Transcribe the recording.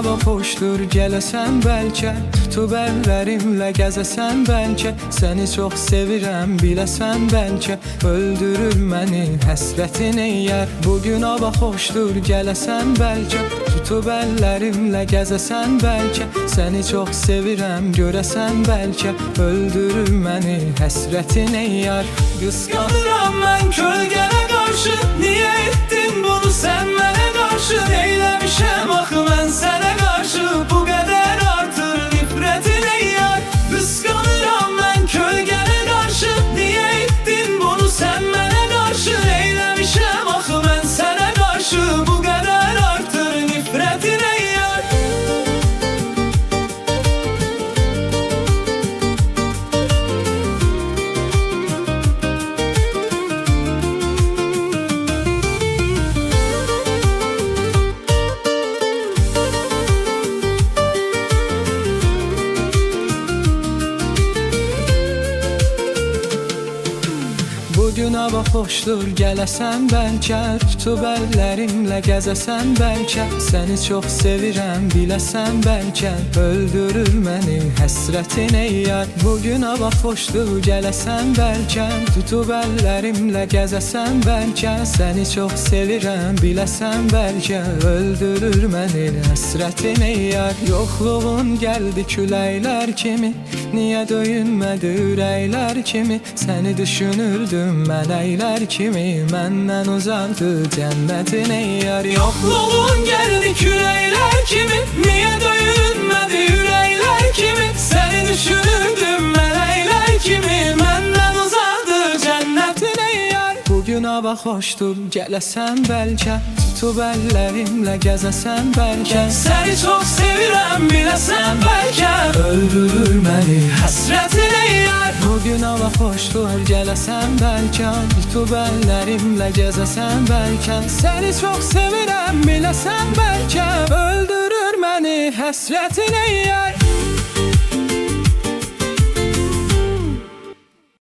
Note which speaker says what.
Speaker 1: hava xoşdur, gələsən bəlkə. Tutub əllərimlə gəzəsən bəlkə. Səni çox sevirəm, biləsən bəlkə. Öldürür məni həsrətin eyyər. Bugün hava xoşdur, gələsən bəlkə. Tutub əllərimlə gəzəsən bəlkə. Səni çox sevirəm, görəsən bəlkə. Öldürür məni həsrətin eyyər. Qısqanıram mən kölgənə qarşı. Niyə etdin bunu sən mənə qarşı? Eyləmişəm axı mən sənə qarşı. Bu qədər artır nifrətin eyyər. Qısqanıram mən kölgənə qarşı. Niyə etdin bunu sən mənə qarşı? Eyləmişəm axı mən sənə qarşı. Bu qədər artır nifrətin eyyər. Bugün hava xoşdur, gələsən bəlkə. Tutub əllərimlə gəzəsən bəlkə. Səni çox sevirəm, biləsən bəlkə. Öldürür məni həsrətin eyyər. Bugün hava xoşdur, gələsən bəlkə. Tutub əllərimlə gəzəsən bəlkə. Səni çox sevirəm, biləsən bəlkə. Öldürür məni həsrətin eyyər. Yoxluğun gəldi küləklər kimi. Niyə döyünmədi ürəklər kimi? Səni düşünürdüm mələklər kimi. Məndən uzaqdı cənnətin eyyər. Yoxluğun gəldi küləklər kimi. Niyə döyünmədi ürəklər kimi? Səni düşünürdüm mələklər kimi. Məndən uzaqdı cənnətin eyyər. Bugün hava xoşdur, gələsən bəlkə. Tutub əllərimlə gəzəsən bəlkə. Səni çox sevirəm, biləsən bəlkə. Öldürür məni həsrətin eyyər. Bugün hava xoşdur, gələsən bəlkə. Tutub əllərimlə gəzəsən bəlkə. Səni çox sevirəm, biləsən bəlkə. Öldürür məni həsrətin eyyər.